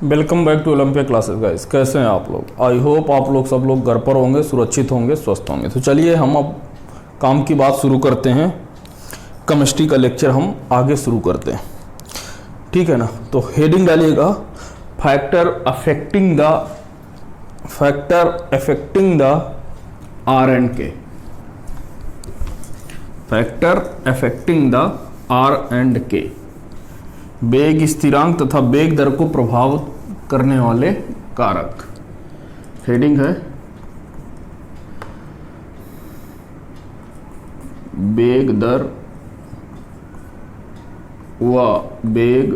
Welcome back to Olympia classes guys. कैसे हैं आप लोग? आई होप आप लोग सब लोग घर पर होंगे, सुरक्षित होंगे, स्वस्थ होंगे। तो चलिए हम अब काम की बात शुरू करते हैं। केमिस्ट्री का लेक्चर हम आगे शुरू करते हैं, ठीक है ना। तो हेडिंग डालिएगा factor affecting the R and K. Factor affecting the R and K, वेग स्थिरांक तथा वेग दर को प्रभावित करने वाले कारक। हेडिंग है वेग दर व वेग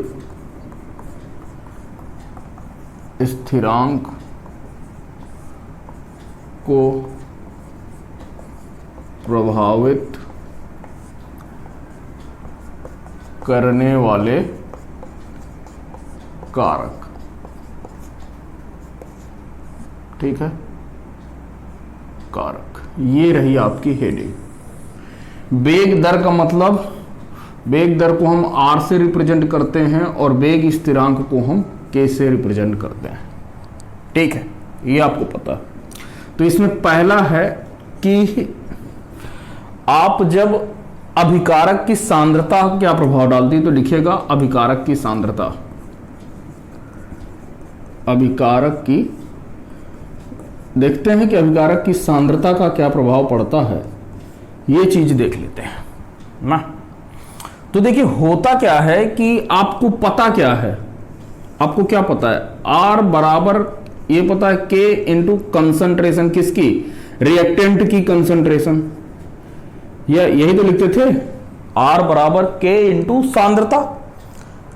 स्थिरांक को प्रभावित करने वाले कारक, ठीक है। कारक, ये रही आपकी हेडिंग। वेग दर का मतलब, वेग दर को हम आर से रिप्रेजेंट करते हैं और वेग स्थिरांक को हम के से रिप्रेजेंट करते हैं, ठीक है। ये आपको पता है। तो इसमें पहला है कि आप जब अभिकारक की सांद्रता क्या प्रभाव डालती है, तो लिखिएगा अभिकारक की सांद्रता। अभिकारक की, देखते हैं कि अभिकारक की सांद्रता का क्या प्रभाव पड़ता है, ये चीज देख लेते हैं ना। तो देखिए होता क्या है कि आपको पता क्या है, आपको क्या पता है, आर बराबर, ये पता है के इंटू कंसंट्रेशन, किसकी? रिएक्टेंट की कंसंट्रेशन। यही तो लिखते थे, आर बराबर के इंटू सांद्रता,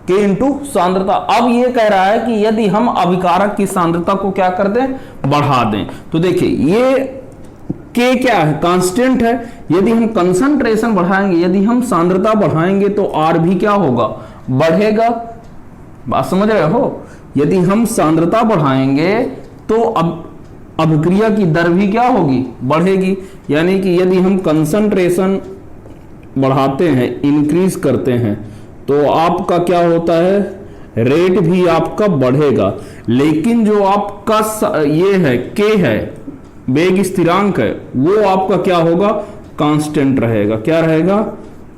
के इंटू सांद्रता। अब ये कह रहा है कि यदि हम अभिकारक की सांद्रता को क्या कर दें, बढ़ा दें, तो देखिए ये के क्या है, कांस्टेंट है। यदि हम कंसंट्रेशन बढ़ाएंगे, यदि हम सांद्रता बढ़ाएंगे तो आर भी क्या होगा, बढ़ेगा। बात समझ रहे हो? यदि हम सांद्रता बढ़ाएंगे तो अब अभिक्रिया की दर भी क्या होगी, बढ़ेगी। यानी कि यदि हम कंसंट्रेशन बढ़ाते हैं, इंक्रीज करते हैं, तो आपका क्या होता है, रेट भी आपका बढ़ेगा। लेकिन जो आपका ये है, के है, वेग स्थिरांक है, वो आपका क्या होगा, कांस्टेंट रहेगा। क्या रहेगा?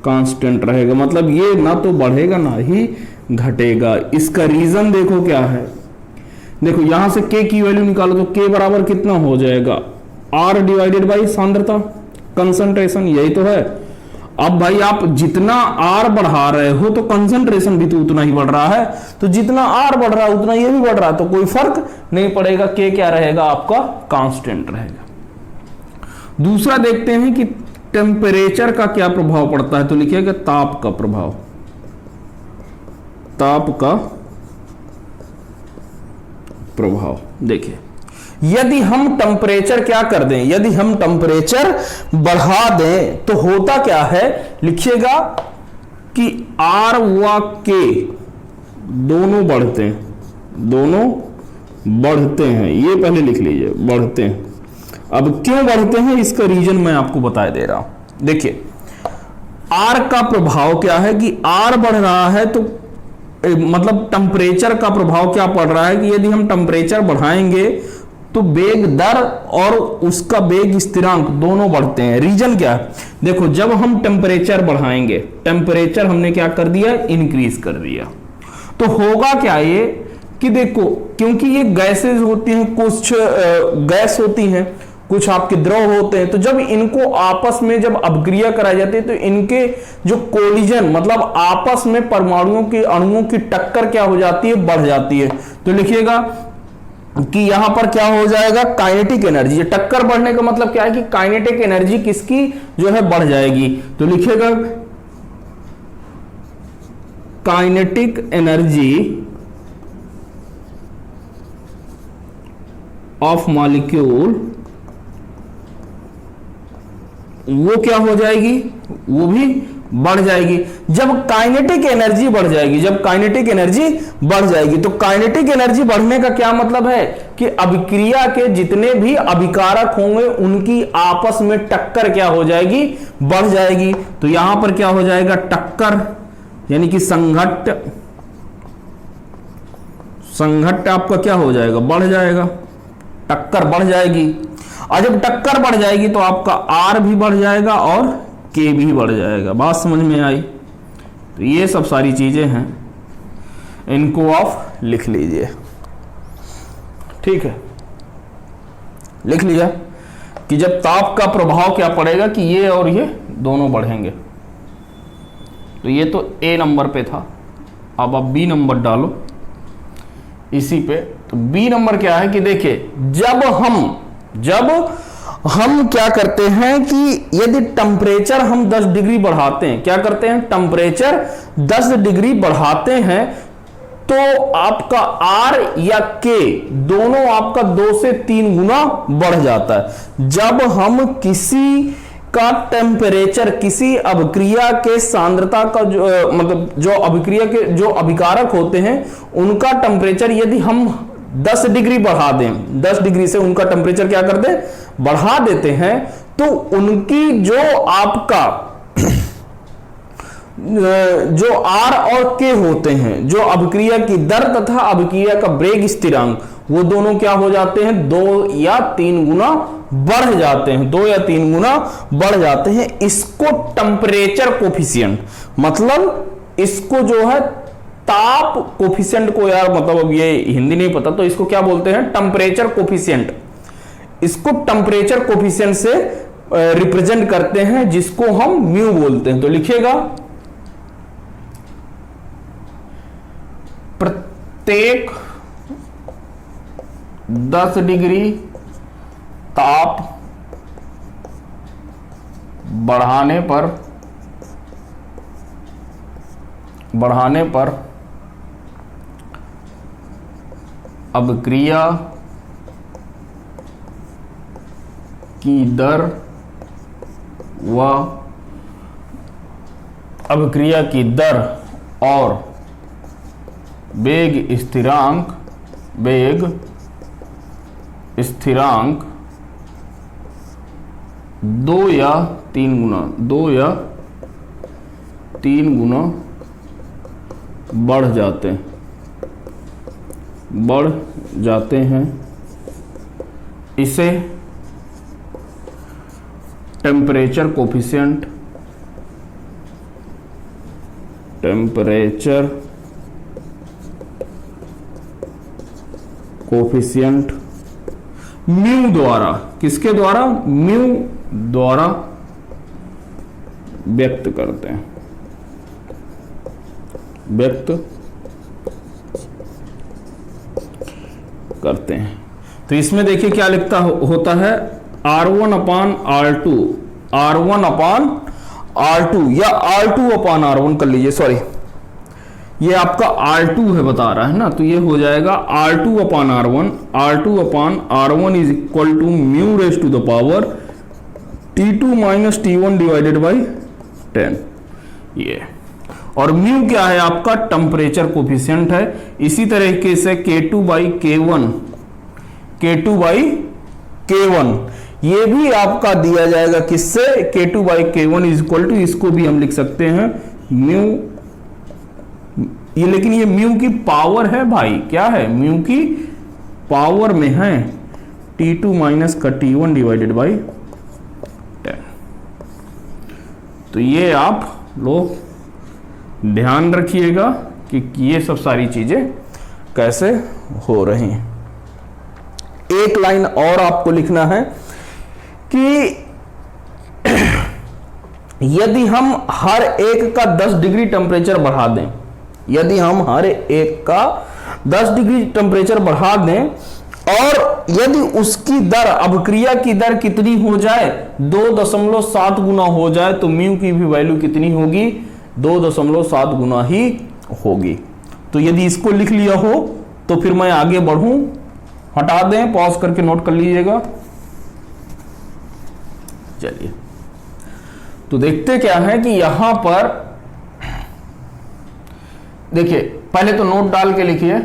कांस्टेंट रहेगा। मतलब ये ना तो बढ़ेगा ना ही घटेगा। इसका रीजन देखो क्या है, देखो यहां से के की वैल्यू निकालो तो के बराबर कितना हो जाएगा, आर डिवाइडेड बाई सांद्रता, कंसंट्रेशन, यही तो है। अब भाई आप जितना आर बढ़ा रहे हो तो कंसंट्रेशन भी तो उतना ही बढ़ रहा है, तो जितना आर बढ़ रहा है उतना ये भी बढ़ रहा है, तो कोई फर्क नहीं पड़ेगा। के क्या रहेगा आपका, कांस्टेंट रहेगा। दूसरा देखते हैं कि टेम्परेचर का क्या प्रभाव पड़ता है, तो लिखिएगा ताप का प्रभाव। ताप का प्रभाव, देखिए यदि हम टेम्परेचर क्या कर दें, यदि हम टेम्परेचर बढ़ा दें तो होता क्या है, लिखिएगा कि आर व के दोनों बढ़ते हैं, दोनों बढ़ते हैं। ये पहले लिख लीजिए, बढ़ते हैं। अब क्यों बढ़ते हैं, इसका रीजन मैं आपको बता दे रहा हूं। देखिए आर का प्रभाव क्या है कि आर बढ़ रहा है तो मतलब टेम्परेचर का प्रभाव क्या पड़ रहा है कि यदि हम टेम्परेचर बढ़ाएंगे तो वेग दर और उसका वेग स्थिरांक दोनों बढ़ते हैं। रीजन क्या है, देखो जब हम टेम्परेचर बढ़ाएंगे, टेम्परेचर हमने क्या कर दिया, इंक्रीज कर दिया, तो होगा क्या ये कि देखो, क्योंकि ये गैसेज होती हैं, कुछ गैस होती हैं, कुछ आपके द्रव होते हैं, तो जब इनको आपस में जब अपक्रिया कराई जाती है तो इनके जो कोलिजन, मतलब आपस में परमाणुओं के अणुओं की टक्कर क्या हो जाती है, बढ़ जाती है। तो लिखिएगा कि यहां पर क्या हो जाएगा, काइनेटिक एनर्जी। टक्कर बढ़ने का मतलब क्या है कि काइनेटिक एनर्जी किसकी जो है बढ़ जाएगी। तो लिखिएगा काइनेटिक एनर्जी ऑफ मॉलिक्यूल, वो क्या हो जाएगी, वो भी बढ़ जाएगी। जब काइनेटिक एनर्जी बढ़ जाएगी, जब काइनेटिक एनर्जी बढ़ जाएगी, तो काइनेटिक एनर्जी बढ़ने का क्या मतलब है कि अभिक्रिया के जितने भी अभिकारक होंगे उनकी आपस में टक्कर क्या हो जाएगी, बढ़ जाएगी। तो यहां पर क्या हो जाएगा, टक्कर, यानी कि संघट्ट संघट्ट आपका क्या हो जाएगा, बढ़ जाएगा, टक्कर बढ़ जाएगी। और जब टक्कर बढ़ जाएगी तो आपका आर भी बढ़ जाएगा और के भी बढ़ जाएगा। बात समझ में आई? तो ये सब सारी चीजें हैं, इनको आप लिख लीजिए। ठीक है, लिख लिया कि जब ताप का प्रभाव क्या पड़ेगा कि ये और ये दोनों बढ़ेंगे। तो ये तो ए नंबर पे था, अब आप बी नंबर डालो इसी पे। तो बी नंबर क्या है कि देखिए, जब हम क्या करते हैं कि यदि टेम्परेचर हम 10 डिग्री बढ़ाते हैं, क्या करते हैं, टेम्परेचर 10 डिग्री बढ़ाते हैं, तो आपका आर या के दोनों आपका 2 से 3 गुना बढ़ जाता है। जब हम किसी का टेम्परेचर, किसी अभिक्रिया के सांद्रता का जो मतलब जो अभिक्रिया के जो अभिकारक होते हैं उनका टेम्परेचर यदि हम 10 डिग्री बढ़ा दें, 10 डिग्री से उनका टेम्परेचर क्या कर दें, बढ़ा देते हैं, तो उनकी जो आपका जो आर और के होते हैं, जो अभिक्रिया की दर तथा अभिक्रिया का ब्रेग स्थिरांक, वो दोनों क्या हो जाते हैं, 2 या 3 गुना बढ़ जाते हैं, 2 या 3 गुना बढ़ जाते हैं। इसको टेम्परेचर कोफिशिएंट, मतलब इसको जो है ताप कोफिशिएंट को, यार मतलब अब ये हिंदी नहीं पता तो इसको क्या बोलते हैं, टेम्परेचर कोफिशिएंट। इसको टेम्परेचर कोफिशिएंट से रिप्रेजेंट करते हैं, जिसको हम म्यू बोलते हैं। तो लिखिएगा, प्रत्येक 10 डिग्री ताप बढ़ाने पर अभिक्रिया की दर व अभिक्रिया की दर और वेग स्थिरांक 2 या 3 गुना बढ़ जाते हैं। इसे टेम्परेचर कोफिशिएंट म्यू द्वारा, किसके द्वारा, म्यू द्वारा व्यक्त करते हैं, तो इसमें देखिए क्या लिखता होता है, R1/R2, R1/R2 या R2/R1 कर लीजिए, सॉरी ये आपका R2 है बता रहा है ना, तो ये हो जाएगा R2/R1, R2/R1 is equal to mu raise to the power T2 - T1 divided by 10। ये और म्यू क्या है आपका, टेम्परेचर कोफिशिएंट है। इसी तरीके से K2/K1 ये भी आपका दिया जाएगा किससे, K2/K1 इज इक्वल टू, इसको भी हम लिख सकते हैं म्यू, ये लेकिन ये म्यू की पावर है भाई, क्या है, म्यू की पावर में है T2 - T1 डिवाइडेड बाई 10। तो ये आप लोग ध्यान रखिएगा कि ये सब सारी चीजें कैसे हो रही हैं। एक लाइन और आपको लिखना है कि यदि हम हर एक का 10 डिग्री टेम्परेचर बढ़ा दें, यदि हम हर एक का 10 डिग्री टेम्परेचर बढ़ा दें और यदि उसकी दर, अभिक्रिया की दर कितनी हो जाए, 2.7 गुना हो जाए, तो म्यू की भी वैल्यू कितनी होगी, 2.7 गुना ही होगी। तो यदि इसको लिख लिया हो तो फिर मैं आगे बढ़ूं, हटा दें, पॉज करके नोट कर लीजिएगा। चलिए, तो देखते क्या है कि यहां पर देखिए, पहले तो नोट डाल के लिखिए,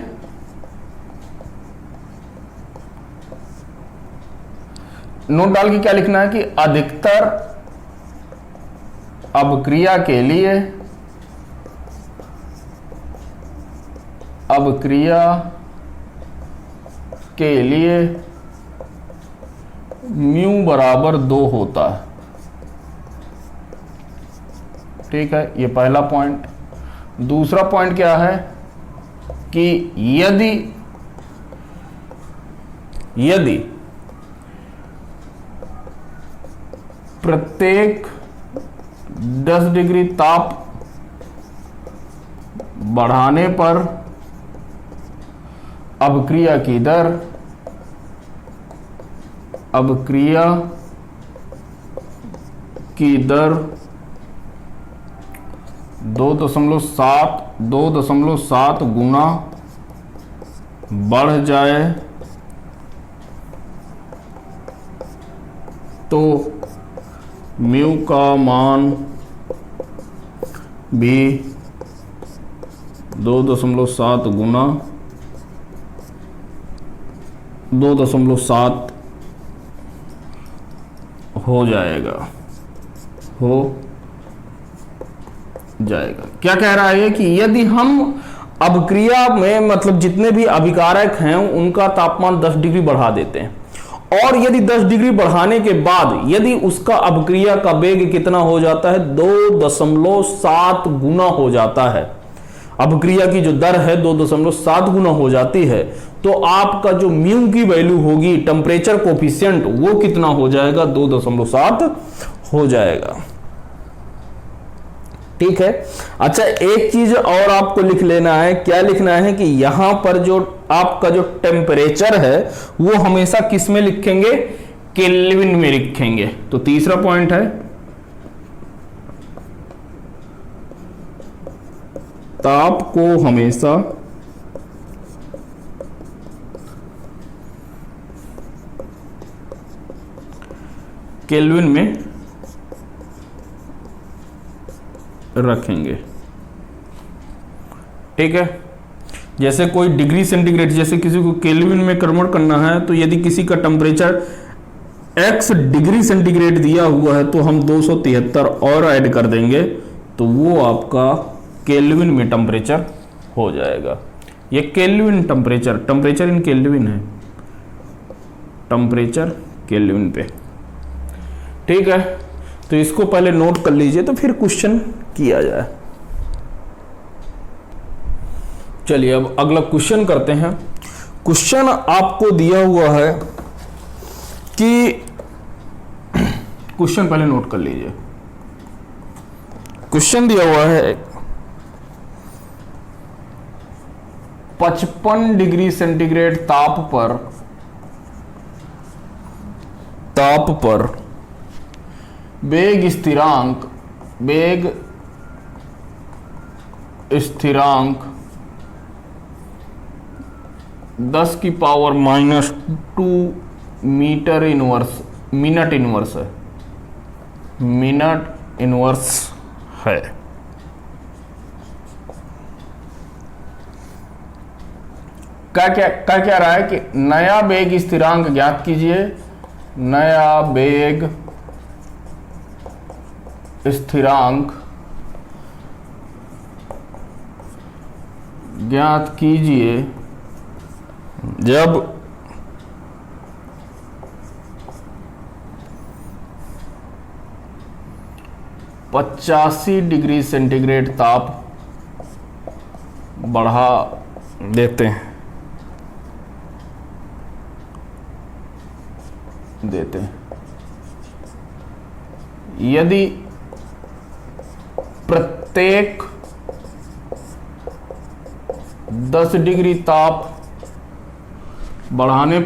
नोट डाल के क्या लिखना है कि अधिकतर अभिक्रिया के लिए के लिए म्यू बराबर 2 होता है। ठीक है, ये पहला पॉइंट। दूसरा पॉइंट क्या है कि यदि प्रत्येक 10 डिग्री ताप बढ़ाने पर अभिक्रिया की दर 2.7 गुना बढ़ जाए तो म्यू का मान भी 2.7 गुना 2.7 हो जाएगा। क्या कह रहा है कि यदि हम अभिक्रिया में मतलब जितने भी अभिकारक हैं उनका तापमान 10 डिग्री बढ़ा देते हैं, और यदि 10 डिग्री बढ़ाने के बाद यदि उसका अभिक्रिया का वेग कितना हो जाता है, 2.7 गुना हो जाता है, अभिक्रिया की जो दर है 2.7 गुना हो जाती है, तो आपका जो म्यू की वैल्यू होगी, टेम्परेचर कोफिशिएंट, वो कितना हो जाएगा, 2.7 हो जाएगा। ठीक है। अच्छा, एक चीज और आपको लिख लेना है। क्या लिखना है कि यहां पर जो आपका जो टेम्परेचर है वो हमेशा किस में लिखेंगे, केल्विन में लिखेंगे। तो तीसरा पॉइंट है ताप को हमेशा केल्विन में रखेंगे। ठीक है, जैसे कोई डिग्री सेंटीग्रेड, जैसे किसी को केल्विन में कन्वर्ट करना है, तो यदि किसी का टेम्परेचर x डिग्री सेंटीग्रेड दिया हुआ है तो हम 273 और ऐड कर देंगे तो वो आपका केल्विन में टेम्परेचर हो जाएगा। ये केल्विन टेम्परेचर इन केल्विन है, टेम्परेचर केल्विन पे। ठीक है, तो इसको पहले नोट कर लीजिए तो फिर क्वेश्चन किया जाए। चलिए अब अगला क्वेश्चन करते हैं। क्वेश्चन आपको दिया हुआ है कि क्वेश्चन पहले नोट कर लीजिए। क्वेश्चन दिया हुआ है 55 डिग्री सेंटीग्रेड ताप पर वेग स्थिरांक 10⁻⁻² मिनट इनवर्स है। क्या रहा है कि नया वेग स्थिरांक ज्ञात कीजिए। नया वेग स्थिरांक ज्ञात कीजिए जब पचासी डिग्री सेंटीग्रेड ताप बढ़ा देते हैं यदि प्रत्येक 10 डिग्री ताप बढ़ाने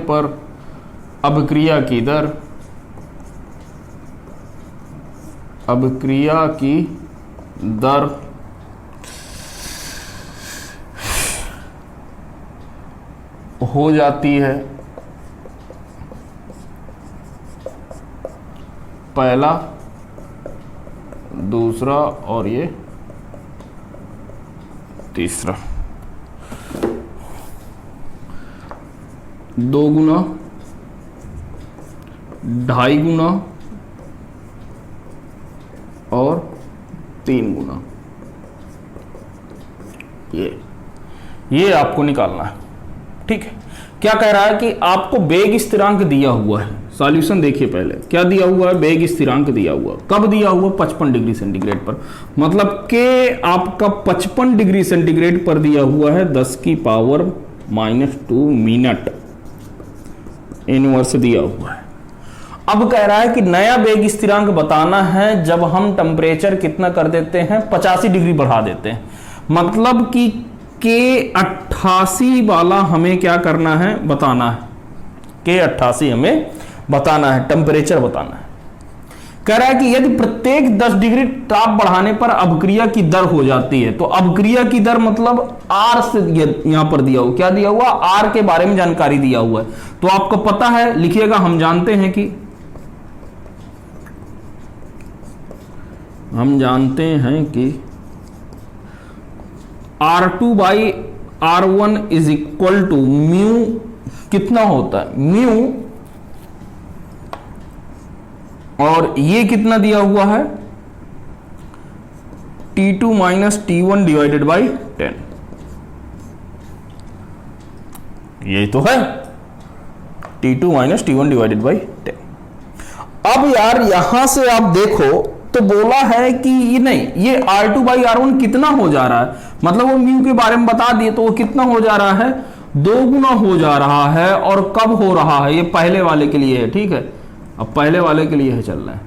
पर अभिक्रिया की दर हो जाती है पहला, दूसरा और ये तीसरा, 2 गुना, 2.5 गुना और 3 गुना। ये आपको निकालना है। ठीक है, क्या कह रहा है कि आपको वेग स्थिरांक दिया हुआ है। सॉल्यूशन देखिए पहले क्या दिया हुआ है, वेग स्थिरांक दिया हुआ। कब दिया हुआ? 55 डिग्री सेंटीग्रेड पर, मतलब के आपका 55 डिग्री सेंटीग्रेड पर दिया हुआ है 10⁻⁻² मिनट इनवर्स दिया हुआ है। अब कह रहा है कि नया वेग स्थिरांक बताना है जब हम टेम्परेचर कितना कर देते हैं, 85 डिग्री बढ़ा देते हैं। मतलब कि के 88 वाला हमें क्या करना है, बताना है। के 88 हमें बताना है, टेम्परेचर बताना है। कह रहा है कि यदि प्रत्येक 10 डिग्री ताप बढ़ाने पर अभिक्रिया की दर हो जाती है, तो अभिक्रिया की दर मतलब आर से यहां पर दिया हुआ, क्या दिया हुआ, आर के बारे में जानकारी दिया हुआ है। तो आपको पता है, लिखिएगा, हम जानते हैं कि R2/R1 is equal to mu कितना होता है, म्यू, और ये कितना दिया हुआ है, T2 - T1 डिवाइडेड बाई 10। ये तो है T2 - T1 डिवाइडेड बाई 10। अब यार यहां से आप देखो तो बोला है कि ये नहीं, ये R2/R1 कितना हो जा रहा है, मतलब वो म्यू के बारे में बता दिए, तो वो कितना हो जा रहा है, 2 गुना हो जा रहा है। और कब हो रहा है, ये पहले वाले के लिए है। ठीक है, अब पहले वाले के लिए है चल रहा है,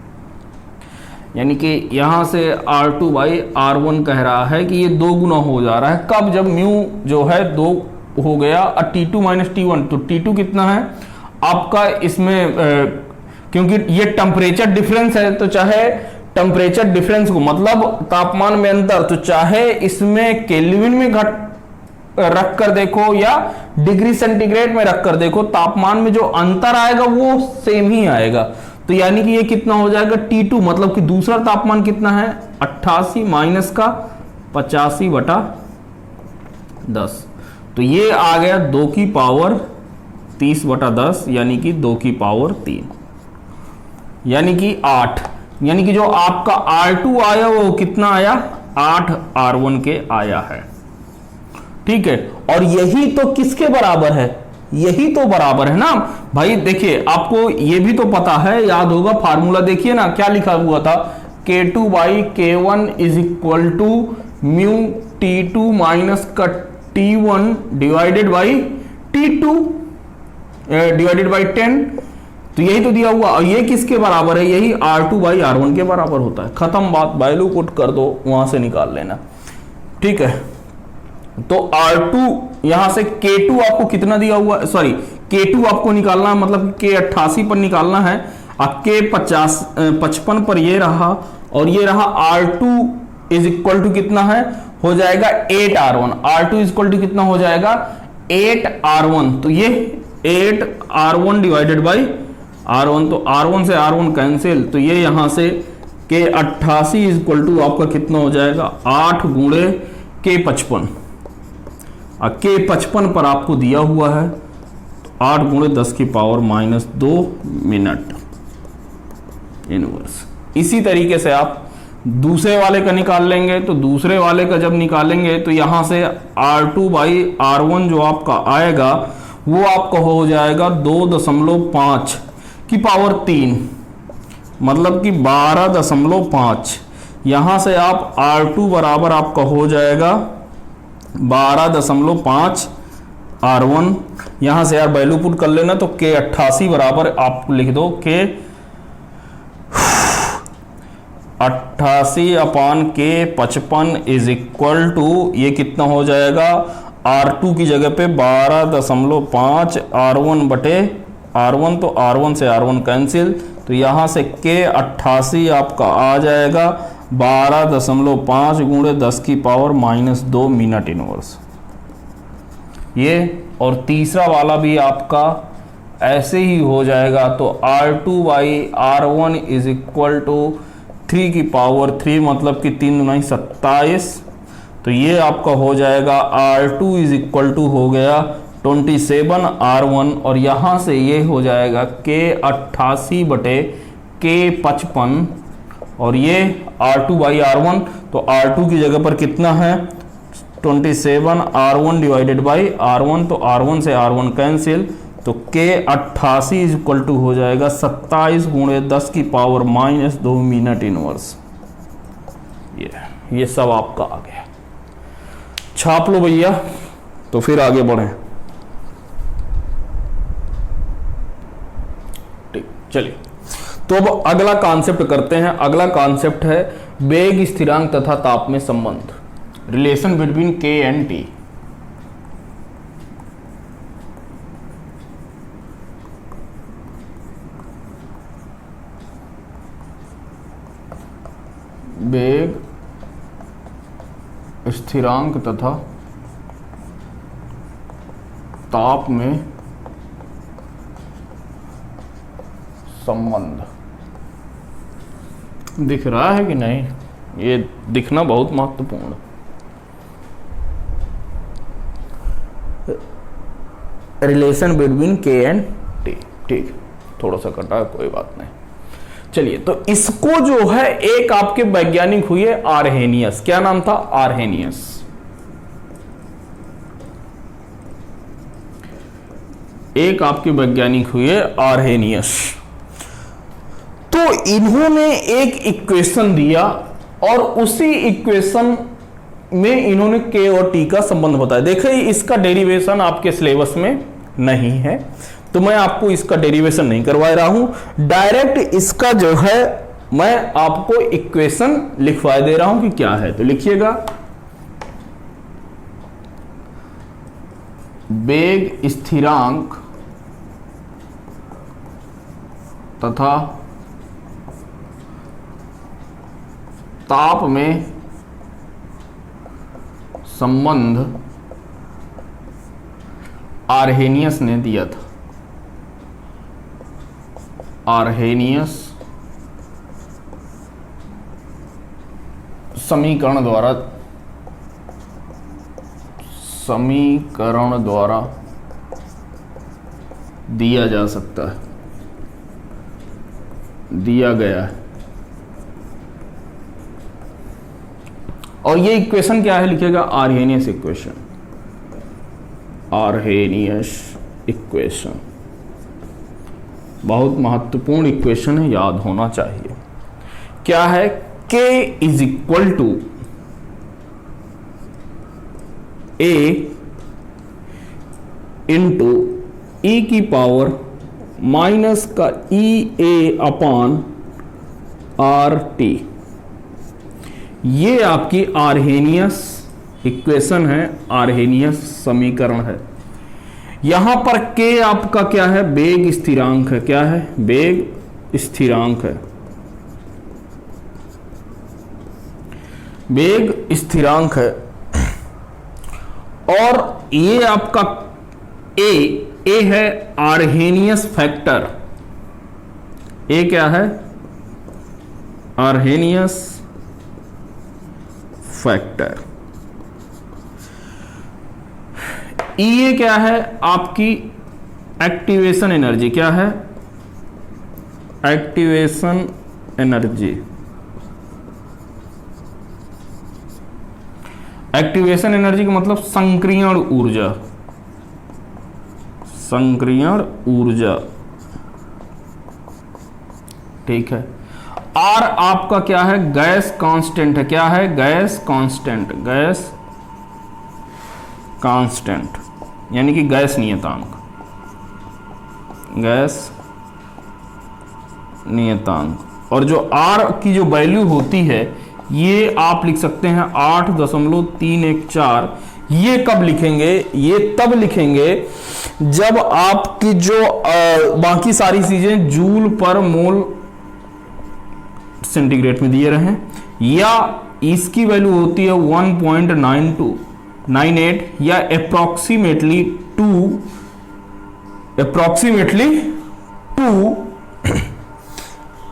यानी कि यहां से R2/R1 कह रहा है कि ये 2 गुना हो जा रहा है। कब? जब म्यू जो है 2 हो गया, और T2 - T1, तो T2 कितना है आपका इसमें, क्योंकि ये टेम्परेचर डिफरेंस है, तो चाहे टेम्परेचर डिफरेंस को, मतलब तापमान में अंतर, तो चाहे इसमें केल्विन में रख कर देखो या डिग्री सेंटीग्रेड में रख कर देखो, तापमान में जो अंतर आएगा वो सेम ही आएगा। तो यानी कि ये कितना हो जाएगा, T2, मतलब कि दूसरा तापमान कितना है, 88 माइनस का 85/10। तो ये आ गया 2 की पावर 30/10, यानी कि 2 की पावर 3, यानी कि 8। यानी कि जो आपका R2 आया वो कितना आया, 8 R1 के आया है। ठीक है, और यही तो किसके बराबर है, यही तो बराबर है ना भाई। देखिए आपको ये भी तो पता है, याद होगा फार्मूला, देखिए ना क्या लिखा हुआ था, K2/K1 is equal to mu T2 minus का T1 divided by T2 divided by 10। तो यही तो दिया हुआ, और ये किसके बराबर है, यही R2/R1 के बराबर होता है। खत्म बात, वैल्यू पुट कर दो, वहां से निकाल लेना। ठीक है, तो R2 यहां से K2 आपको कितना दिया हुआ, सॉरी K2 आपको निकालना है, मतलब K 88 पर निकालना है, और K 55 पर ये रहा, और ये रहा R2 इज इक्वल टू कितना है, हो जाएगा 8 R1। R2 is equal to कितना हो जाएगा, 8 R1। तो ये 8 R1 डिवाइडेड बाई R1, तो R1 से R1 कैंसिल, तो ये यहां से K 88 इज इक्वल टू आपका कितना हो जाएगा, 8 गुणे K 55। K 55 पर आपको दिया हुआ है, तो 8 गुणे 10 की पावर -2 मिनट इनवर्स। इसी तरीके से आप दूसरे वाले का निकाल लेंगे। तो दूसरे वाले का जब निकालेंगे तो यहां से R2/R1 जो आपका आएगा वो आपका हो जाएगा 2.5 की पावर 3, मतलब कि 12.5। यहां से आप R2 बराबर आपका हो जाएगा 12.5 R1। यहां से यार वैल्यू पुट कर लेना, तो K 88 बराबर आप लिख दो, K 88/K 55 is equal to, ये कितना हो जाएगा, R2 की जगह पे 12.5 R1 बटे R1, तो R1 से R1 कैंसिल, तो यहां से K 88 आपका आ जाएगा 12.5 गुणे 10 की पावर -2 मिनट इनवर्स। ये और तीसरा वाला भी आपका ऐसे ही हो जाएगा, तो R2/R1 इज इक्वल टू 3 की पावर 3, मतलब कि 3 × 27। तो ये आपका हो जाएगा R2 इज इक्वल टू हो गया 27 R1, और यहां से ये हो जाएगा K 88 बटे K 55, और ये R2/R1, तो R2 की जगह पर कितना है 27 R1 डिवाइडेड बाई R1, तो R1 से R1 कैंसिल, तो K 88 इज इक्वल टू हो जाएगा 27 गुणे 10 की पावर -2 मिनट इनवर्स। ये सब आपका आ गया, छाप लो भैया, तो फिर आगे बढ़ें। ठीक, चलिए तो अब अगला कॉन्सेप्ट करते हैं। अगला कॉन्सेप्ट है वेग स्थिरांक तथा ताप में संबंध, relation between K and T। वेग स्थिरांक तथा ताप में संबंध दिख रहा है कि नहीं? ये दिखना बहुत महत्वपूर्ण। Relation between K and T। ठीक, थोड़ा सा कटा है, कोई बात नहीं। चलिए, तो इसको जो है एक आपके वैज्ञानिक हुए आर्हेनियस। क्या नाम था? आर्हेनियस। एक आपके वैज्ञानिक हुए आर्हेनियस। तो इन्होंने एक इक्वेशन दिया और उसी इक्वेशन में इन्होंने K और T का संबंध बताया। देखिए, इसका डेरिवेशन आपके सिलेबस में नहीं है, तो मैं आपको इसका डेरिवेशन नहीं करवा रहा हूं। डायरेक्ट इसका जो है मैं आपको इक्वेशन लिखवा दे रहा हूं कि क्या है। तो लिखिएगा, वेग स्थिरांक तथा ताप में संबंध आर्हेनियस ने दिया था। आर्हेनियस समीकरण द्वारा दिया जा सकता है, दिया गया है। और ये इक्वेशन क्या है? लिखिएगा आर्हेनियस इक्वेशन। आर्हेनियस इक्वेशन बहुत महत्वपूर्ण इक्वेशन है, याद होना चाहिए। क्या है? K is equal to A into E की पावर माइनस का EA अपान RT। ये आपकी आर्हेनियस इक्वेशन है, आर्हेनियस समीकरण है। यहां पर K आपका क्या है? वेग स्थिरांक है। क्या है? वेग स्थिरांक है, वेग स्थिरांक है। और ये आपका A है आर्हेनियस फैक्टर। A क्या है? Arrhenius factor. E क्या है? आपकी एक्टिवेशन एनर्जी। क्या है? Activation energy. एक्टिवेशन एनर्जी का मतलब संक्रियण ऊर्जा। संक्रियण ऊर्जा, ठीक है। R आपका क्या है? गैस कांस्टेंट है। क्या है? Gas constant. गैस कांस्टेंट यानी कि गैस नियतांक। गैस नियतांक। और जो R की जो वैल्यू होती है ये आप लिख सकते हैं 8.314। ये कब लिखेंगे? ये तब लिखेंगे जब आपकी जो बाकी सारी चीजें जूल पर मोल सेंटीग्रेड में दिए रहे, या इसकी वैल्यू होती है 1.9298 या अप्रोक्सीमेटली 2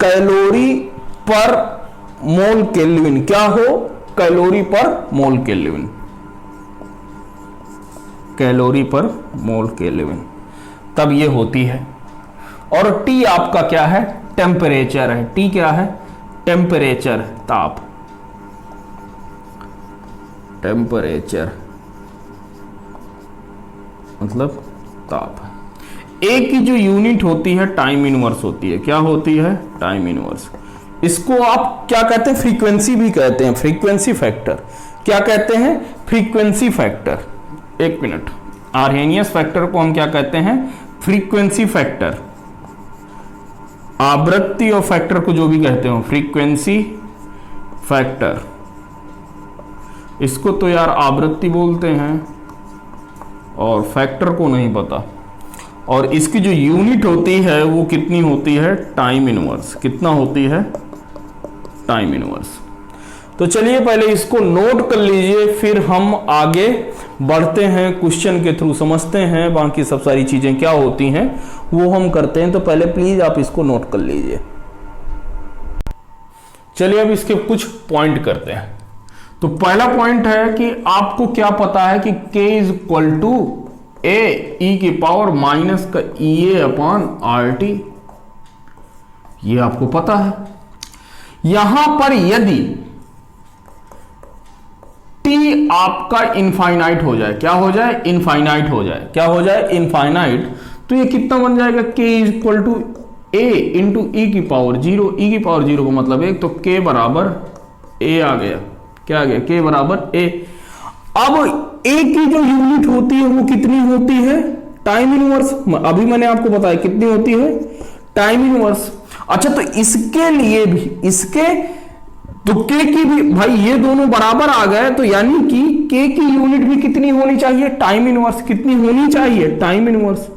कैलोरी पर मोल केल्विन। क्या हो? कैलोरी पर मोल केल्विन। कैलोरी पर मोल केल्विन तब ये होती है। और T आपका क्या है? टेम्परेचर है। T क्या है? टेम्परेचर, ताप। टेम्परेचर मतलब ताप। ए की जो यूनिट होती है टाइम इनवर्स होती है। क्या होती है? Time inverse. इसको आप क्या कहते हैं? फ्रीक्वेंसी भी कहते हैं, फ्रीक्वेंसी फैक्टर। क्या कहते हैं? Frequency factor. एक मिनट, आर्हेनियस फैक्टर को हम क्या कहते हैं? Frequency factor. आवृत्ति और फैक्टर को जो भी कहते हो, फ्रीक्वेंसी फैक्टर। इसको तो यार आवृत्ति बोलते हैं और फैक्टर को नहीं पता। और इसकी जो यूनिट होती है वो कितनी होती है? Time inverse. कितना होती है? Time inverse. तो चलिए पहले इसको नोट कर लीजिए, फिर हम आगे बढ़ते हैं, क्वेश्चन के थ्रू समझते हैं बाकी सब सारी चीजें क्या होती हैं वो हम करते हैं। तो पहले प्लीज आप इसको नोट कर लीजिए। चलिए अब इसके कुछ पॉइंट करते हैं। तो पहला पॉइंट है कि आपको क्या पता है कि K इज इक्वल टू ए ई की पावर माइनस का ई ए अपॉन आर टी। ये आपको पता है। यहां पर यदि टी आपका इनफाइनाइट हो जाए, क्या हो जाए? इनफाइनाइट हो जाए। क्या हो जाए? इनफाइनाइट। तो ये कितना बन जाएगा? K is equal to A into E की पावर जीरो। ई की पावर जीरो का मतलब एक, तो K बराबर ए आ गया। क्या आ गया? K बराबर ए। अब ए की जो यूनिट होती है वो कितनी होती है? Time inverse. अभी मैंने आपको बताया कितनी होती है? Time inverse. अच्छा, तो इसके लिए भी, इसके तो K की भी, भाई ये दोनों बराबर आ गए, तो यानी कि K की यूनिट भी कितनी होनी चाहिए? Time inverse. कितनी होनी चाहिए? Time inverse.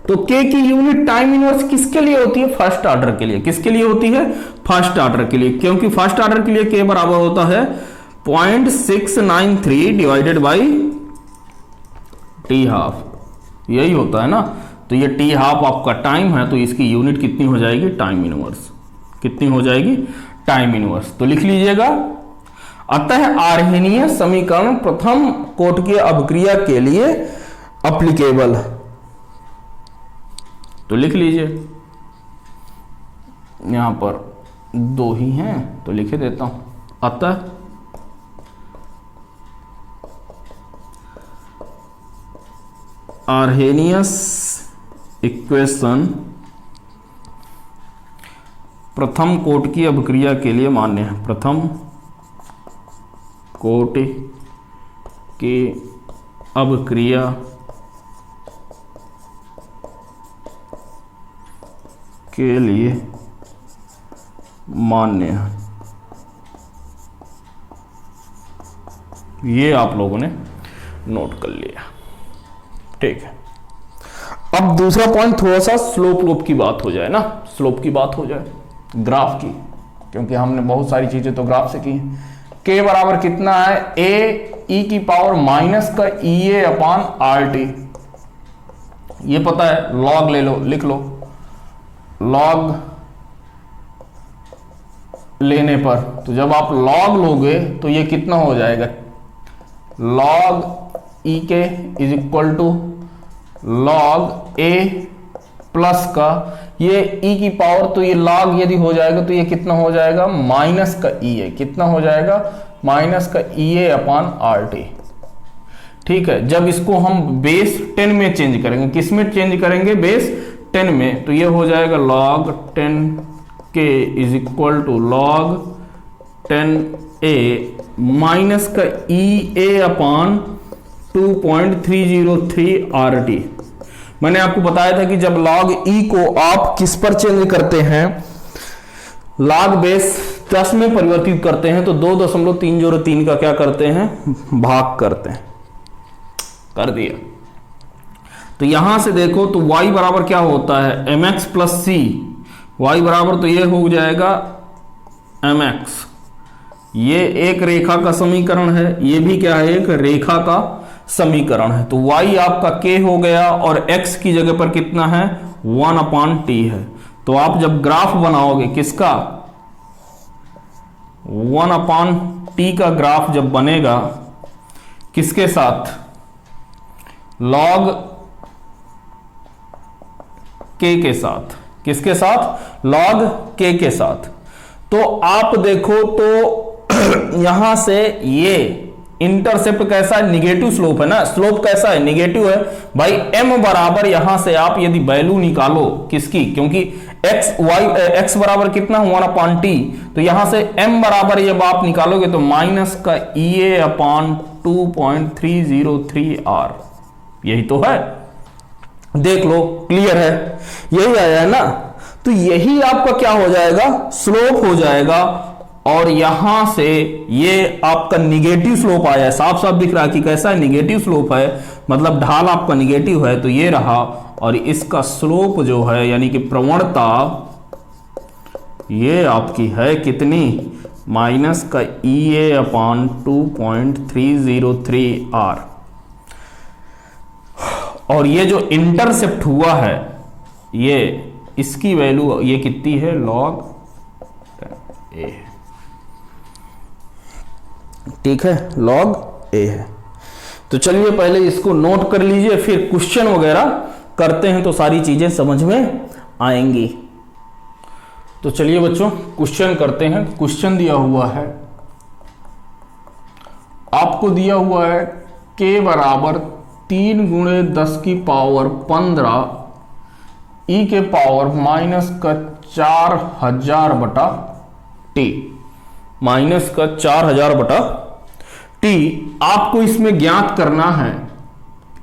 तो K की यूनिट टाइम इनवर्स किसके लिए होती है? फर्स्ट ऑर्डर के लिए। किसके लिए होती है? फर्स्ट ऑर्डर के लिए। क्योंकि फर्स्ट ऑर्डर के लिए K बराबर होता है 0.693 डिवाइडेड बाई टी हाफ। यही होता है ना। तो ये टी हाफ आपका टाइम है, तो इसकी यूनिट कितनी हो जाएगी? Time inverse. कितनी हो जाएगी? Time inverse. तो लिख लीजिएगा, अतः आर्हेनियस समीकरण प्रथम कोटकीय अभिक्रिया के लिए अप्लीकेबल। तो लिख लीजिए, यहां पर दो ही हैं तो लिखे देता हूं। अतः आर्हेनियस इक्वेशन प्रथम कोटकीय अभिक्रिया के लिए मान्य है। प्रथम कोटकीय अभिक्रिया के लिए मान्य है। ये आप लोगों ने नोट कर लिया। ठीक है। अब दूसरा पॉइंट, थोड़ा सा स्लोप लोप की बात हो जाए ना, स्लोप की बात हो जाए, ग्राफ की, क्योंकि हमने बहुत सारी चीजें तो ग्राफ से की। K बराबर कितना है? ए ई की पावर माइनस का ई ए अपॉन आर टी। ये पता है, लॉग ले लो, लिख लो। लॉग लेने पर, तो जब आप लॉग लोगे तो ये कितना हो जाएगा? Log E K is equal to log A plus का ये ई की पावर, तो ये लॉग यदि हो जाएगा तो ये कितना हो जाएगा? माइनस का ई ए। कितना हो जाएगा? माइनस का ई ए अपॉन आर टी। ठीक है। जब इसको हम बेस 10 में चेंज करेंगे, किस में चेंज करेंगे? बेस 10 में, तो ये हो जाएगा log 10k is equal to log 10a minus का ई ए अपॉन 2.303 RT। मैंने आपको बताया था कि जब log e को आप किस पर चेंज करते हैं? log बेस 10 में परिवर्तित करते हैं, तो 2.303 का क्या करते हैं? भाग करते हैं। कर दिया। तो यहां से देखो तो y बराबर क्या होता है? mx प्लस सी। y बराबर तो ये हो जाएगा mx। ये एक रेखा का समीकरण है, ये भी क्या है? एक रेखा का समीकरण है। तो y आपका k हो गया और x की जगह पर कितना है? 1/t है। तो आप जब ग्राफ बनाओगे किसका? 1/t का ग्राफ जब बनेगा, किसके साथ? log k के साथ। किसके साथ? log k के साथ। तो आप देखो तो यहां से ये इंटरसेप्ट कैसा है, निगेटिव स्लोप है ना, स्लोप कैसा है, निगेटिव है भाई। m बराबर यहां से आप यदि वैल्यू निकालो किसकी, क्योंकि x बराबर कितना हुआ ना अपॉन t, तो यहां से m बराबर जब आप निकालोगे तो माइनस का EA अपॉन 2.303 r, यही तो है, देख लो क्लियर है, यही आया है ना। तो यही आपका क्या हो जाएगा, स्लोप हो जाएगा। और यहां से ये आपका निगेटिव स्लोप आया है, साफ साफ दिख रहा है कि कैसा है, निगेटिव स्लोप है, मतलब ढाल आपका निगेटिव है, तो ये रहा। और इसका स्लोप जो है यानी कि प्रवणता ये आपकी है कितनी, माइनस का EA अपॉन 2.303 r। और ये जो इंटरसेप्ट हुआ है ये, इसकी वैल्यू ये कितनी है, log a, ठीक है, log a है। तो चलिए पहले इसको नोट कर लीजिए, फिर क्वेश्चन वगैरह करते हैं तो सारी चीजें समझ में आएंगी। तो चलिए बच्चों क्वेश्चन करते हैं। क्वेश्चन दिया हुआ है, आपको दिया हुआ है k बराबर 3 गुणे 10 की पावर 15 e के पावर माइनस का 4000 बटा t, माइनस का 4000 बटा t। आपको इसमें ज्ञात करना है,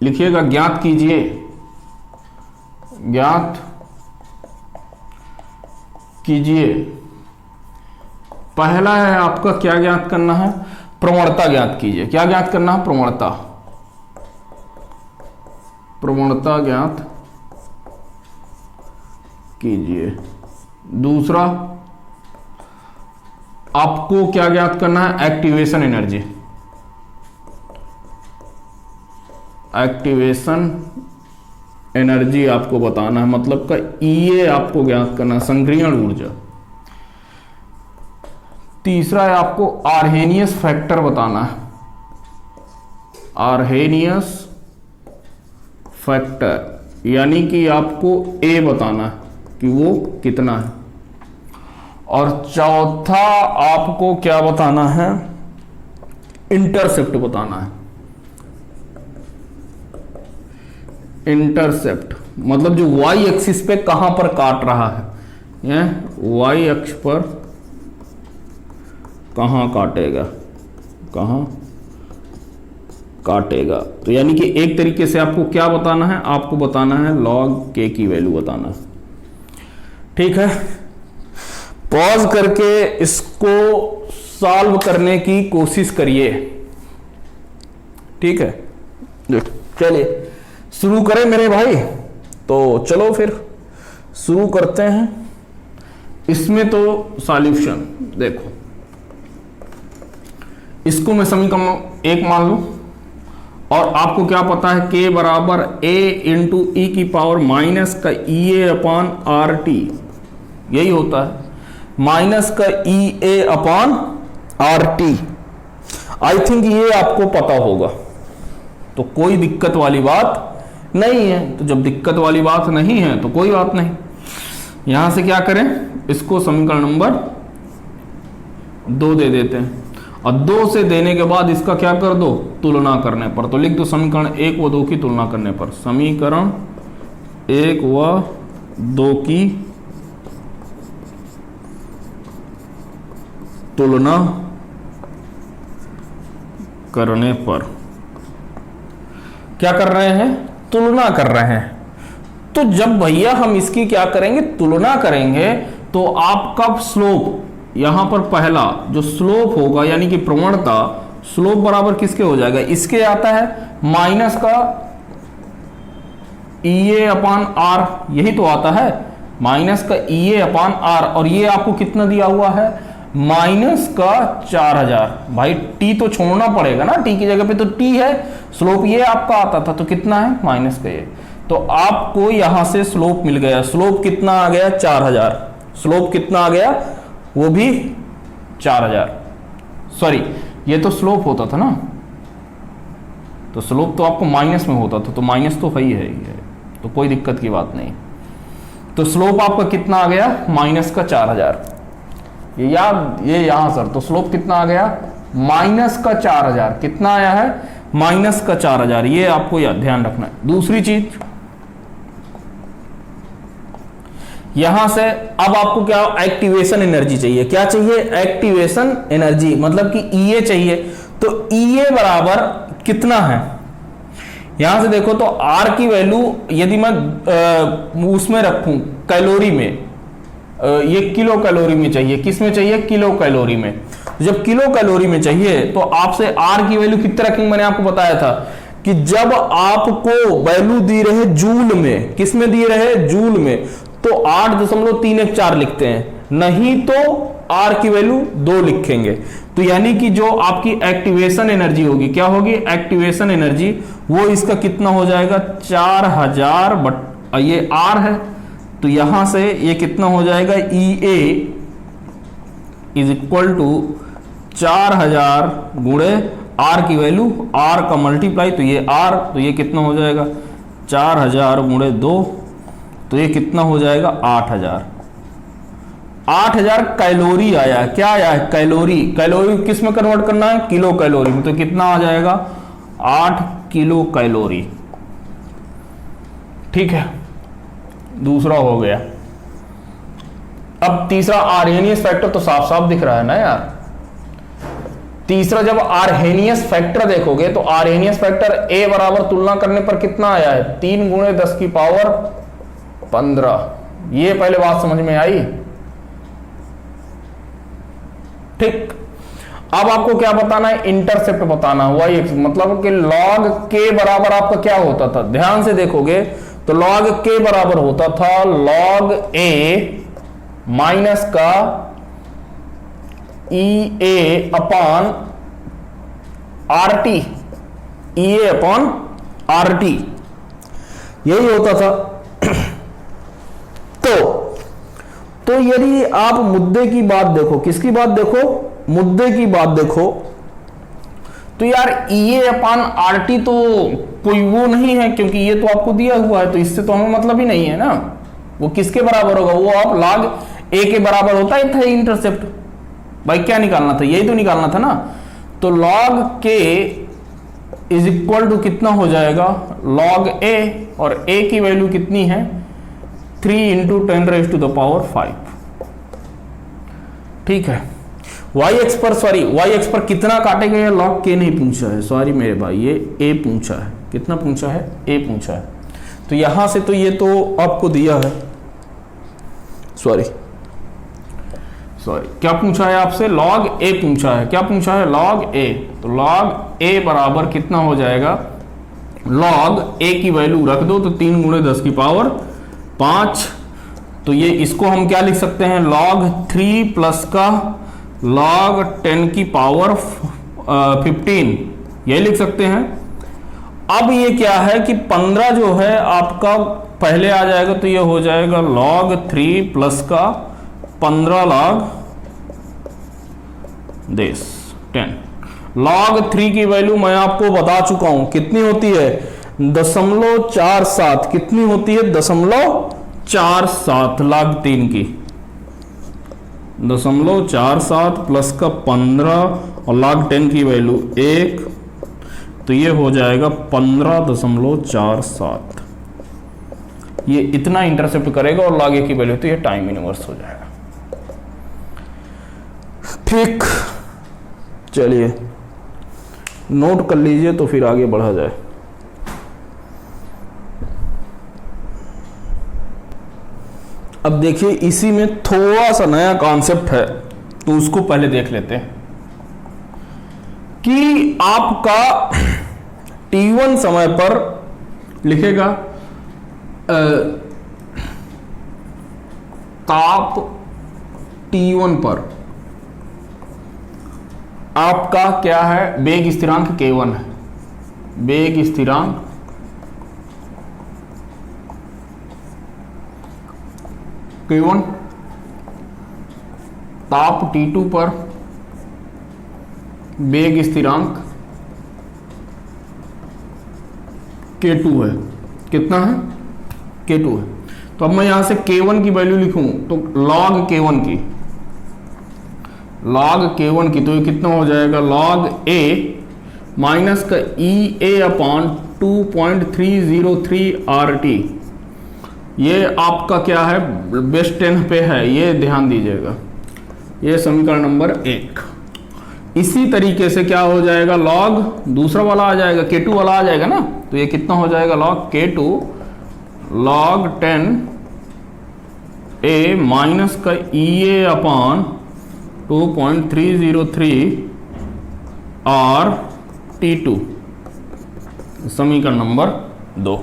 लिखिएगा ज्ञात कीजिए, ज्ञात कीजिए। पहला है आपका क्या ज्ञात करना है, प्रवणता ज्ञात कीजिए। क्या ज्ञात करना है, प्रवणता, प्रवणता ज्ञात कीजिए। दूसरा आपको क्या ज्ञात करना है, एक्टिवेशन एनर्जी, एक्टिवेशन एनर्जी आपको बताना है, मतलब का EA आपको ज्ञात करना है, संक्रियण ऊर्जा। तीसरा है आपको आर्हेनियस फैक्टर बताना है, आर्हेनियस फैक्टर, यानी कि आपको A बताना है कि वो कितना है। और चौथा आपको क्या बताना है, इंटरसेप्ट बताना है। इंटरसेप्ट मतलब जो y एक्सिस पे कहां पर काट रहा है, ये y अक्ष पर कहां काटेगा, कहां काटेगा। तो यानी कि एक तरीके से आपको क्या बताना है, आपको बताना है log k की वैल्यू बताना है, ठीक है। पॉज करके इसको सॉल्व करने की कोशिश करिए, ठीक है। चलिए शुरू करें मेरे भाई, तो चलो फिर शुरू करते हैं। इसमें तो सॉल्यूशन देखो, इसको मैं समीकरण 1 मान लूं, और आपको क्या पता है k बराबर a इंटू ई की पावर माइनस का EA अपॉन RT, यही होता है, माइनस का EA upon RT। I think ये आपको पता होगा, तो कोई दिक्कत वाली बात नहीं है। तो जब दिक्कत वाली बात नहीं है तो कोई बात नहीं, यहां से क्या करें, इसको समीकरण नंबर 2 दे देते हैं, और 2 से देने के बाद इसका क्या कर दो, तुलना करने पर। तो लिख दो समीकरण 1 व 2 की तुलना करने पर, समीकरण 1 व 2 की तुलना करने पर क्या कर रहे हैं, तुलना कर रहे हैं। तो जब भैया हम इसकी क्या करेंगे, तुलना करेंगे, तो आपका स्लोप यहां पर पहला जो स्लोप होगा यानी कि प्रवणता, स्लोप बराबर किसके हो जाएगा, इसके आता है माइनस का EA अपॉन R, यही तो आता है, माइनस का EA अपॉन R। और ये आपको कितना दिया हुआ है, माइनस का 4000। भाई t तो छोड़ना पड़ेगा ना, t की जगह पे तो t है, स्लोप ये आपका आता था, तो कितना है, माइनस का ये। तो आपको यहां से स्लोप मिल गया, स्लोप कितना आ गया, 4000। स्लोप कितना आ गया, वो भी 4000। सॉरी, ये तो स्लोप होता था ना, तो स्लोप तो आपको माइनस में होता था, तो माइनस तो ही है, तो कोई दिक्कत की बात नहीं। तो स्लोप आपका कितना आ गया, माइनस का 4000। ये याद, ये यहां सर, तो स्लोप कितना आ गया, माइनस का 4000, कितना आया है? माइनस का 4000, ये आपको याद ध्यान रखना है। दूसरी चीज यहां से अब आपको क्या एक्टिवेशन एनर्जी चाहिए, क्या चाहिए? एक्टिवेशन एनर्जी, मतलब कि ईए चाहिए। तो ईए बराबर कितना है? यहां से देखो तो आर की वैल्यू यदि मैं उसमें रखूं कैलोरी में, ये किलो कैलोरी में चाहिए, किस में चाहिए? किलो कैलोरी में। जब किलो कैलोरी में चाहिए तो आपसे आर की वैल्यू कितने रखेंगे? मैंने आपको बताया था कि जब आपको वैल्यू दी रहे जूल में, किस में दिए रहे? जूल में, तो 8.314 लिखते हैं, नहीं तो आर की वैल्यू 2 लिखेंगे। तो यानी कि जो आपकी एक्टिवेशन एनर्जी होगी, क्या होगी? एक्टिवेशन एनर्जी, वो इसका कितना हो जाएगा? 4000 बट ये आर है, तो यहां से ये कितना हो जाएगा? ई ए इज इक्वल टू 4000 गुणे आर की वैल्यू, आर का मल्टीप्लाई, तो ये आर, तो ये कितना हो जाएगा? 4000 गुणे 2, तो ये कितना हो जाएगा? 8000। 8000 कैलोरी आया। क्या आया है? कैलोरी। कैलोरी किस में कन्वर्ट करना है? किलो कैलोरी में। तो कितना आ जाएगा? 8 किलो कैलोरी। ठीक है, दूसरा हो गया। अब तीसरा आर्हेनियस फैक्टर तो साफ साफ दिख रहा है ना यार। तीसरा जब आर्हेनियस फैक्टर देखोगे तो आर्हेनियस फैक्टर ए बराबर तुलना करने पर कितना आया है? 3 गुणे 10 की पावर 15। ये पहले बात समझ में आई? ठीक, अब आपको क्या बताना है? इंटरसेप्ट बताना हुआ, ये मतलब कि log के बराबर आपका क्या होता था? ध्यान से देखोगे तो log के बराबर होता था log ए माइनस का ई ए अपॉन आर टी, ई ए अपॉन आर टी, यही होता था। तो यदि आप मुद्दे की बात देखो, किसकी बात देखो? मुद्दे की बात देखो, तो यार ई ए अपॉन आर टी तो कोई वो नहीं है, क्योंकि ये तो आपको दिया हुआ है, तो इससे तो हमें मतलब ही नहीं है ना। वो किसके बराबर होगा? वो आप log ए के बराबर होता ही था इंटरसेप्ट। भाई क्या निकालना था? यही तो निकालना था ना। तो log के इज इक्वल टू कितना हो जाएगा? log ए, और ए की वैल्यू कितनी है? 3 × 10⁵ ठीक है। y एक्स पर, सॉरी y एक्स पर कितना काटेगा? ये log के नहीं पूछा है, सॉरी मेरे भाई, ये a पूछा है। कितना पूछा है? a पूछा है। तो यहां से तो ये तो आपको दिया है, सॉरी क्या पूछा है आपसे? log a पूछा है। क्या पूछा है? log a। तो log a बराबर कितना हो जाएगा? log a की वैल्यू रख दो तो 3 गुणे 10 की पावर 5, तो ये इसको हम क्या लिख सकते हैं? log 3 प्लस का log 10 की पावर 15, यही लिख सकते हैं। अब ये क्या है कि 15 जो है आपका पहले आ जाएगा, तो ये हो जाएगा log 3 प्लस का 15 log 10। log 3 की वैल्यू मैं आपको बता चुका हूं, कितनी होती है? 0.47। कितनी होती है? 0.47 log 3 की। 0.47 प्लस का 15 और log 10 की वैल्यू 1, तो ये हो जाएगा 15.47। ये इतना इंटरसेप्ट करेगा और log a की वैल्यू, तो ये टाइम इनवर्स हो जाएगा। ठीक, चलिए नोट कर लीजिए तो फिर आगे बढ़ा जाए। अब देखिए इसी में थोड़ा सा नया कॉन्सेप्ट है, तो उसको पहले देख लेते हैं कि आपका T1 समय पर लिखेगा ताप T1 पर आपका क्या है? वेग स्थिरांक K1 है। वेग स्थिरांक K1, ताप T2 पर वेग स्थिरांक K2 है। कितना है? K2 है। तो अब मैं यहां से K1 की वैल्यू लिखूं तो log K1 की, लॉग K1 की, तो ये कितना हो जाएगा log A माइनस का EA अपॉन 2.303 RT। ये आपका क्या है, बेस 10 पे है, ये ध्यान दीजिएगा। ये समीकरण नंबर 1। इसी तरीके से क्या हो जाएगा, log दूसरा वाला आ जाएगा, K2 वाला आ जाएगा ना, तो ये कितना हो जाएगा log K2 log 10A minus का EA अपॉन 2.303 RT2, समीकरण नंबर 2।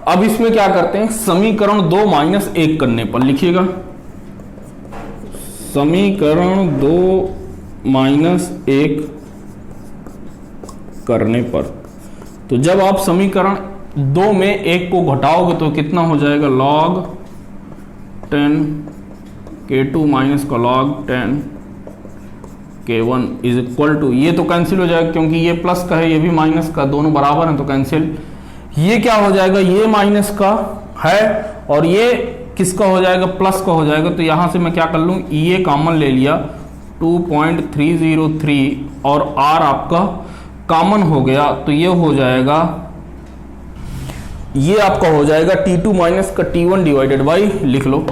अब इसमें क्या करते हैं, समीकरण 2 माइनस 1 करने पर लिखिएगा, समीकरण 2 माइनस 1 करने पर, तो जब आप समीकरण 2 में 1 को घटाओगे तो कितना हो जाएगा, log 10 K2 माइनस का log 10 K1 is equal to, ये तो कैंसिल हो जाएगा क्योंकि ये प्लस का है, ये भी माइनस का, दोनों बराबर हैं तो कैंसिल। ये क्या हो जाएगा, ये माइनस का है और ये किसका हो जाएगा, प्लस का हो जाएगा। तो यहां से मैं क्या कर लूं, ये कॉमन ले लिया 2.303 और R आपका कॉमन हो गया, तो ये हो जाएगा, ये आपका हो जाएगा T2 माइनस का T1 डिवाइडेड बाई, लिख लो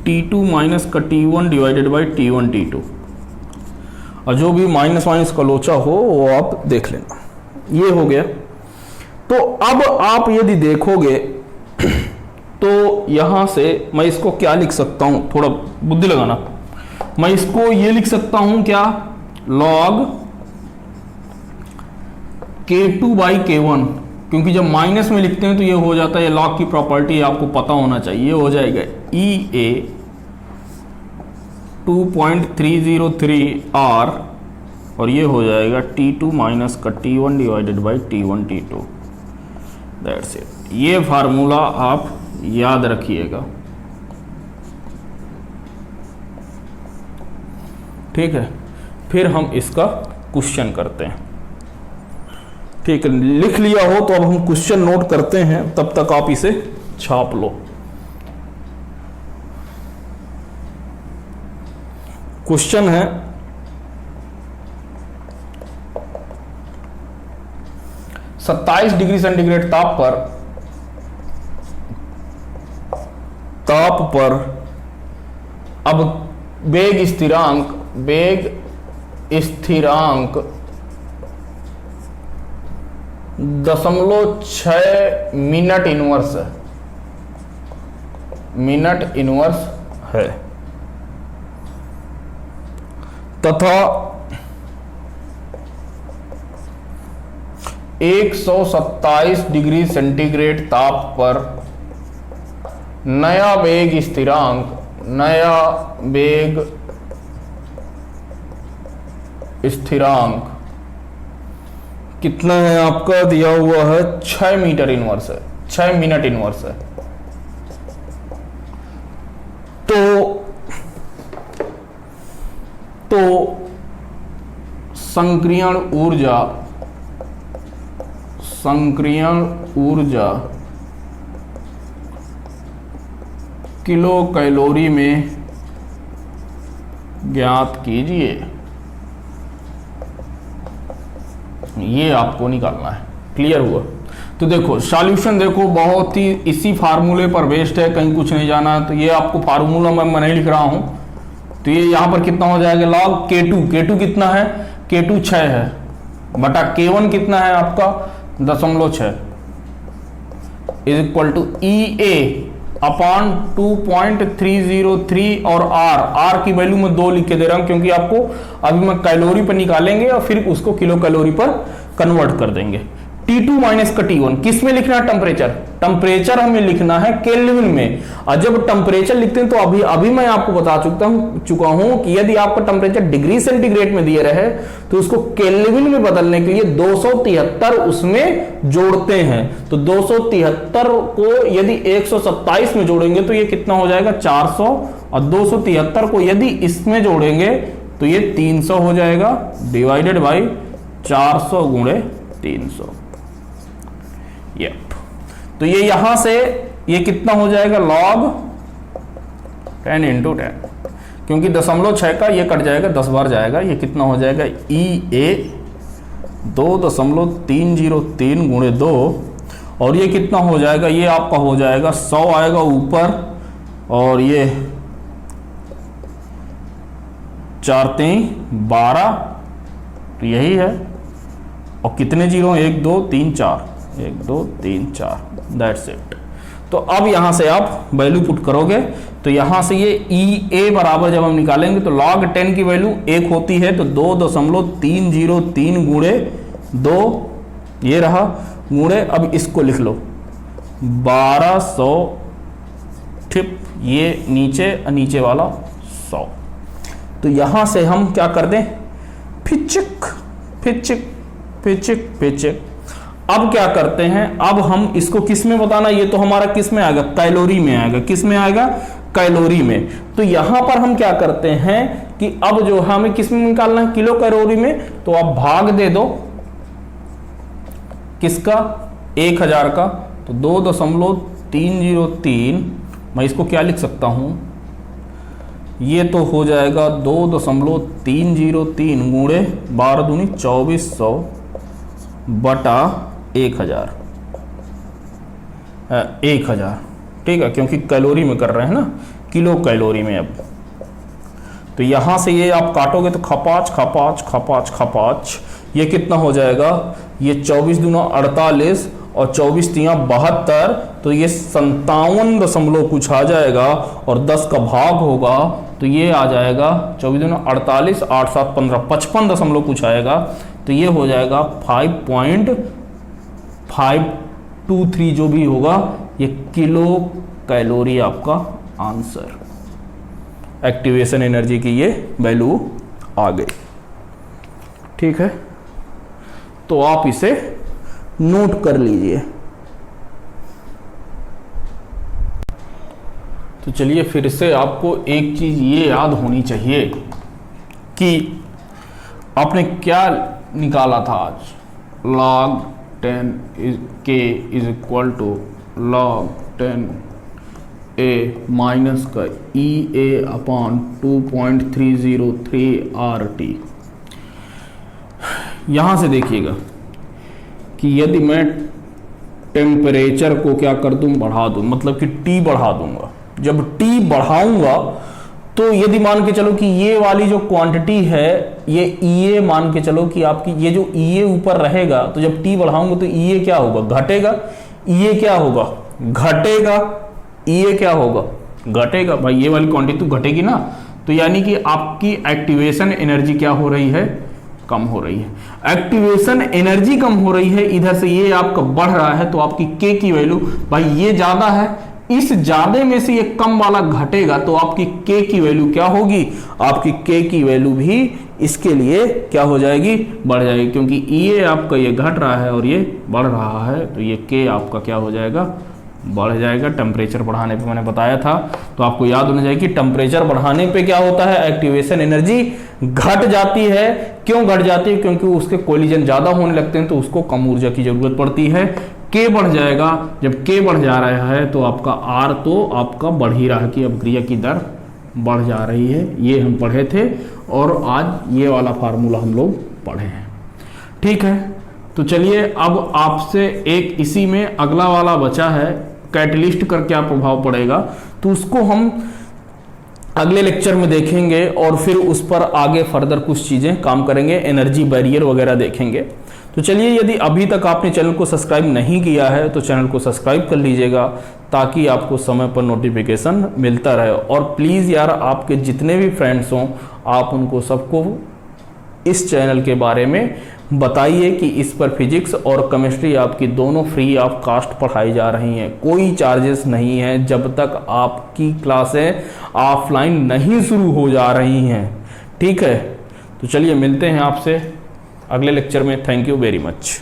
T2 माइनस का T1 divided by T1 T2, और जो भी माइनस माइनस का लोचा हो वो आप देख लेना। ये हो गया। तो अब आप यदि देखोगे तो यहां से मैं इसको क्या लिख सकता हूं, थोड़ा बुद्धि लगाना, मैं इसको ये लिख सकता हूं क्या, log K2 बाई K1, क्योंकि जब माइनस में लिखते हैं तो ये हो जाता है, ये log की प्रॉपर्टी आपको पता होना चाहिए, हो जाएगा EA 2.303 R और ये हो जाएगा T2 माइनस का T1 divided by T1 T2, that's it. ये फार्मूला आप याद रखिएगा, ठीक है। फिर हम इसका क्वेश्चन करते हैं, ठीक है। लिख लिया हो तो अब हम क्वेश्चन नोट करते हैं, तब तक आप इसे छाप लो। क्वेश्चन है, सत्ताईस डिग्री सेंटीग्रेड ताप पर अब वेग स्थिरांक 0.6 मिनट इनवर्स है तथा 127 डिग्री सेंटीग्रेड ताप पर नया वेग स्थिरांक कितना है आपका, दिया हुआ है 6 मीटर इनवर्स है, 6 मिनट इनवर्स है। तो संक्रियण ऊर्जा किलो कैलोरी में ज्ञात कीजिए, ये आपको निकालना है। क्लियर हुआ? तो देखो सॉल्यूशन देखो बहुत ही इसी फार्मूले पर बेस्ड है, कहीं कुछ नहीं जाना है। तो ये आपको फार्मूला मैं नहीं लिख रहा हूं, तो ये यहां पर कितना हो जाएगा, लॉग K2 कितना है, K2 6 है बटा K1 कितना है आपका 0.6 is equal to EA upon 2.303 और R की वैल्यू में 2 लिख के दे रहा हूं क्योंकि आपको अभी मैं कैलोरी पर निकालेंगे और फिर उसको किलो कैलोरी पर कन्वर्ट कर देंगे। T2 माइनस का T1 किस में लिखना है, टेम्परेचर हमें लिखना है केल्विन में। और जब टेम्परेचर लिखते हैं तो अभी मैं आपको बता चुका हूं कि यदि आपका टेम्परेचर डिग्री सेंटीग्रेड में दिए रहे तो उसको केल्विन में बदलने के लिए 273 उसमें जोड़ते हैं। तो 273 को यदि 127 में जोड़ेंगे तो ये कितना हो जाएगा 400, और 273 को यदि इसमें जोड़ेंगे तो ये 300 हो जाएगा, डिवाइडेड बाई 400 गुणे 300। तो ये यहां से ये कितना हो जाएगा, log 10 × 10 क्योंकि 0.6 का ये कट जाएगा, 10 बार जाएगा, ये कितना हो जाएगा EA 2.303 गुणे 2, और ये कितना हो जाएगा, ये आपका हो जाएगा 100 आएगा ऊपर, और ये 4 3 12, तो यही है। और कितने जीरो, 1 2 3 4, 1 2 3 4, दैट्स इट। तो अब यहां से आप वैल्यू पुट करोगे, तो यहां से ये EA बराबर जब हम निकालेंगे तो log 10 की वैल्यू 1 होती है, तो 2.303 गुणे 2 ये रहा, गुणे अब इसको लिख लो 1200 ठिप, ये नीचे वाला 100। तो यहां से हम क्या कर दें, फिचिक फिचिक फिचिक फिचिक। अब क्या करते हैं, अब हम इसको किस में बताना, ये तो हमारा किस में आएगा, कैलोरी में आएगा। किस में आएगा, कैलोरी में। तो यहां पर हम क्या करते हैं कि अब जो हमें किस में निकालना है, किलो कैलोरी में, तो आप भाग दे दो किसका, 1000 का, तो 2.303, मैं इसको क्या लिख सकता हूं, ये तो हो जाएगा 2.303 गुणे 12 दूनी 2400 बटा 1000, ठीक है, क्योंकि कैलोरी में कर रहे हैं ना, किलो कैलोरी में। अब तो यहां से ये आप काटोगे तो खपाच खपाच खपाच खपाच, ये कितना हो जाएगा, ये 24 दूना 48 और 24 तियां 72, तो ये 57 दशमलव कुछ आ जाएगा, और 10 का भाग होगा तो ये आ जाएगा 24 दूना 48, 8 7 15, 55 दशमलव कुछ आएगा, तो ये हो जाएगा 5.523 जो भी होगा, ये किलो कैलोरी आपका आंसर। एक्टिवेशन एनर्जी की ये वैल्यू आ गई, ठीक है। तो आप इसे नोट कर लीजिए। तो चलिए फिर से आपको एक चीज ये याद होनी चाहिए कि आपने क्या निकाला था आज, log 10 K is equal to log 10 A minus का EA अपॉन 2.303 RT। यहां से देखिएगा कि यदि मैं टेम्परेचर को क्या कर दूं, बढ़ा दूं, मतलब कि T बढ़ा दूंगा। जब T बढ़ाऊंगा तो यदि मान के चलो कि ये वाली जो क्वांटिटी है, ये EA मान के चलो कि आपकी ये जो EA ऊपर रहेगा, तो जब T बढ़ाऊंगा तो EA क्या होगा, घटेगा। EA क्या होगा, घटेगा। EA क्या होगा, घटेगा। भाई ये वाली क्वांटिटी तो घटेगी ना, तो यानी कि आपकी एक्टिवेशन एनर्जी क्या हो रही है, कम हो रही है। एक्टिवेशन एनर्जी कम हो रही है, इधर से ये आपका बढ़ रहा है, तो आपकी K की वैल्यू, भाई ये ज्यादा है, इस ज्यादा में से ये कम वाला घटेगा, तो आपकी K की वैल्यू क्या होगी, आपकी K की वैल्यू भी इसके लिए क्या हो जाएगी, बढ़ जाएगी, क्योंकि EA आपका ये घट रहा है और ये बढ़ रहा है, तो ये K आपका क्या हो जाएगा, बढ़ जाएगा। टेम्परेचर बढ़ाने पे मैंने बताया था, तो आपको याद होना चाहिए कि टेम्परेचर बढ़ाने पे क्या होता है, एक्टिवेशन एनर्जी घट जाती है। क्यों घट जाती है, क्योंकि उसके कोलिजन ज्यादा होने लगते हैं, तो उसको कम ऊर्जा की जरूरत पड़ती है। K बढ़ जाएगा, जब K बढ़ जा रहा है तो आपका R तो आपका बढ़ ही रहा है कि अभिक्रिया की दर बढ़ जा रही है। ये हम पढ़े थे और आज ये वाला फार्मूला हम लोग पढ़े हैं, ठीक है। तो चलिए अब आपसे एक इसी में अगला वाला बचा है, कैटलिस्ट का क्या प्रभाव पड़ेगा, तो उसको हम अगले लेक्चर में देखेंगे और फिर उस पर आगे फर्दर कुछ चीजें काम करेंगे, एनर्जी बैरियर वगैरह देखेंगे। तो चलिए, यदि अभी तक आपने चैनल को सब्सक्राइब नहीं किया है तो चैनल को सब्सक्राइब कर लीजिएगा, ताकि आपको समय पर नोटिफिकेशन मिलता रहे। और प्लीज़ यार, आपके जितने भी फ्रेंड्स हों, आप उनको सबको इस चैनल के बारे में बताइए कि इस पर फिजिक्स और केमिस्ट्री आपकी दोनों फ्री ऑफ कास्ट पढ़ाई जा रही हैं, कोई चार्जेस नहीं है, जब तक आपकी क्लासें ऑफलाइन नहीं शुरू हो जा रही हैं, ठीक है। तो चलिए मिलते हैं आपसे अगले लेक्चर में। Thank you very much.